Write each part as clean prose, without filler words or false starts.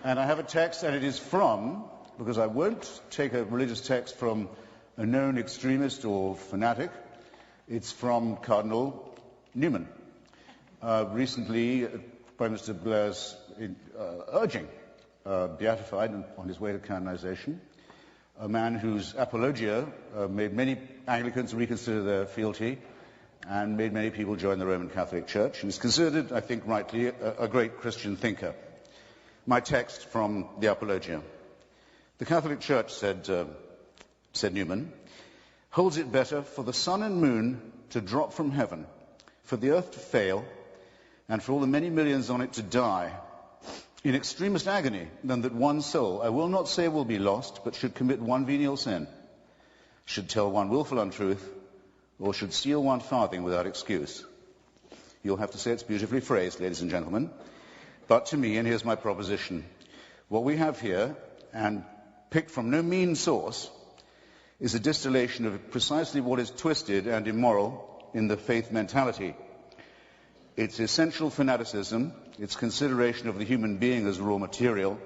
And I have a text, and it is from, because I won't take a religious text from a known extremist or fanatic, it's from Cardinal Newman. Recently, Prime Minister Blair's urging, beatified on his way to canonization, a man whose apologia made many Anglicans reconsider their fealty and made many people join the Roman Catholic Church, and is considered, I think rightly, a great Christian thinker. My text from the Apologia. The Catholic Church, said Newman, holds it better for the sun and moon to drop from heaven, for the earth to fail, and for all the many millions on it to die in extremest agony, than that one soul, I will not say will be lost, but should commit one venial sin, should tell one willful untruth, or should steal one farthing without excuse. You'll have to say it's beautifully phrased, ladies and gentlemen. But to me, and here's my proposition, what we have here, and picked from no mean source, is a distillation of precisely what is twisted and immoral in the faith mentality. It's essential fanaticism, its consideration of the human being as raw material,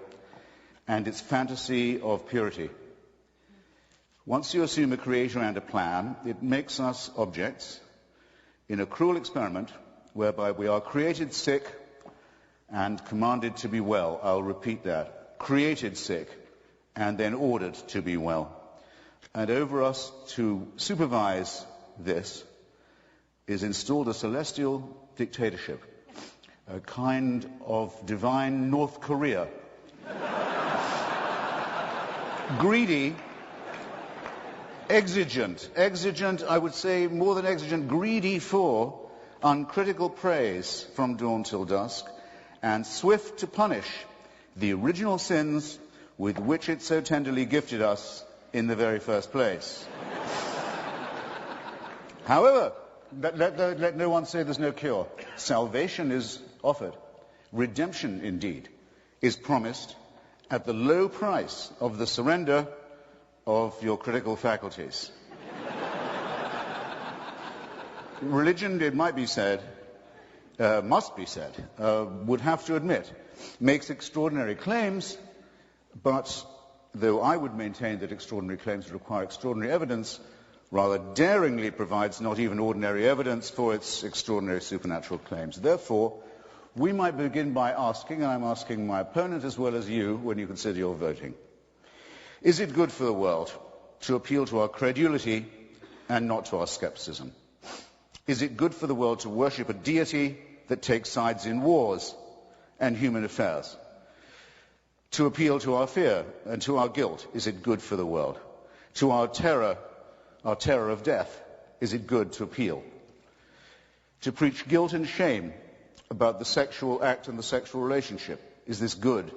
and its fantasy of purity. Once you assume a creator and a plan, it makes us objects in a cruel experiment whereby we are created sick and commanded to be well. I'll repeat that. Created sick and then ordered to be well. And over us to supervise this is installed a celestial dictatorship, a kind of divine North Korea. Greedy, exigent, I would say more than exigent, greedy for uncritical praise from dawn till dusk, and swift to punish the original sins with which it so tenderly gifted us in the very first place. However, let no one say there's no cure. Salvation is offered. Redemption, indeed, is promised at the low price of the surrender of your critical faculties. Religion, it might be said, must be said, would have to admit, makes extraordinary claims, but though I would maintain that extraordinary claims require extraordinary evidence, rather daringly provides not even ordinary evidence for its extraordinary supernatural claims. Therefore, we might begin by asking, and I'm asking my opponent as well as you when you consider your voting, is it good for the world to appeal to our credulity and not to our skepticism? Is it good for the world to worship a deity that takes sides in wars and human affairs? To appeal to our fear and to our guilt, is it good for the world? To our terror of death, is it good to appeal? To preach guilt and shame about the sexual act and the sexual relationship, is this good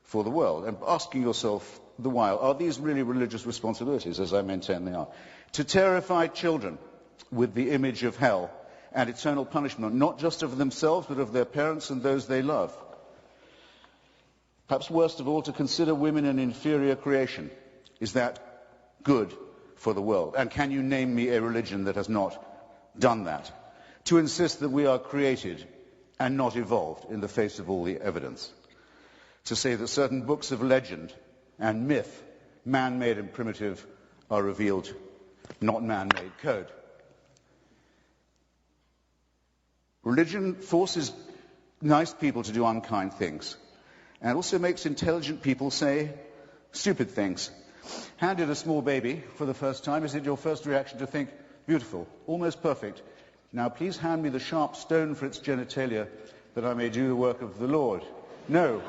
for the world? And asking yourself the while, are these really religious responsibilities, as I maintain they are? To terrify children with the image of hell and eternal punishment, not just of themselves, but of their parents and those they love. Perhaps worst of all, to consider women an inferior creation. Is that good for the world? And can you name me a religion that has not done that? To insist that we are created and not evolved in the face of all the evidence. To say that certain books of legend and myth, man-made and primitive, are revealed, not man-made code. Religion forces nice people to do unkind things, and also makes intelligent people say stupid things. Handed a small baby for the first time, is it your first reaction to think, beautiful, almost perfect, now please hand me the sharp stone for its genitalia that I may do the work of the Lord? No.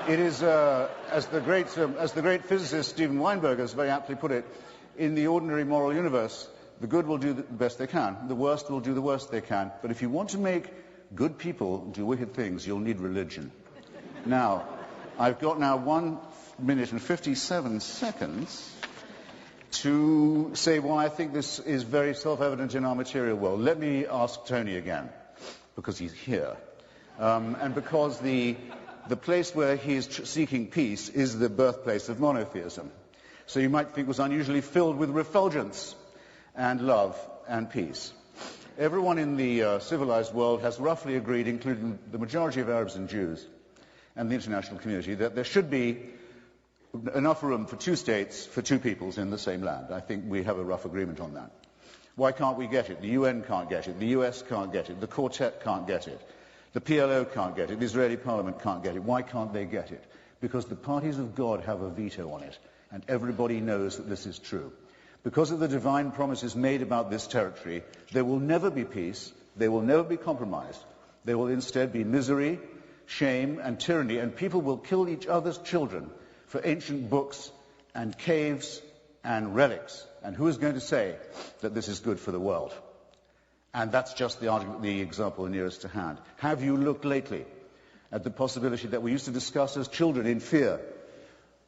It is, as the great physicist Steven Weinberger has very aptly put it, in the ordinary moral universe, the good will do the best they can, the worst will do the worst they can. But if you want to make good people do wicked things, you'll need religion. Now, I've got now 1 minute and 57 seconds to say why I think this is very self-evident in our material world. Let me ask Tony again, because he's here, and because the place where he is seeking peace is the birthplace of monotheism. So you might think it was unusually filled with refulgence and love and peace. Everyone in the civilized world has roughly agreed, including the majority of Arabs and Jews, and the international community that there should be enough room for 2 states, for 2 peoples in the same land. I think we have a rough agreement on that. Why can't we get it? The UN can't get it. The US can't get it. The Quartet can't get it. The PLO can't get it. The Israeli Parliament can't get it. Why can't they get it? Because the parties of God have a veto on it, and everybody knows that this is true. Because of the divine promises made about this territory, there will never be peace, there will never be compromise. There will instead be misery, shame, and tyranny, and people will kill each other's children for ancient books and caves and relics. And who is going to say that this is good for the world? And that's just the example nearest to hand. Have you looked lately at the possibility that we used to discuss as children in fear?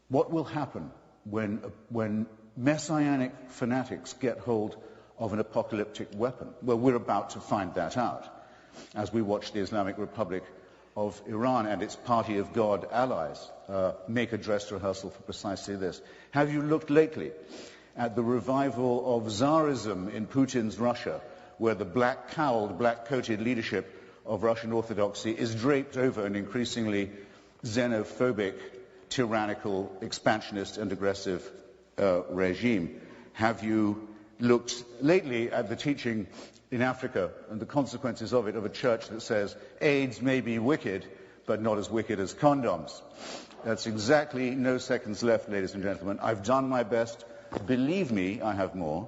What will happen when messianic fanatics get hold of an apocalyptic weapon? Well, we're about to find that out as we watch the Islamic Republic of Iran and its party of God allies make a dress rehearsal for precisely this. Have you looked lately at the revival of Tsarism in Putin's Russia, where the black-cowled, black-coated leadership of Russian Orthodoxy is draped over an increasingly xenophobic, tyrannical, expansionist and aggressive regime? Have you looked lately at the teaching in Africa and the consequences of it, of a church that says AIDS may be wicked, but not as wicked as condoms? That's exactly no seconds left, ladies and gentlemen. I've done my best. Believe me, I have more.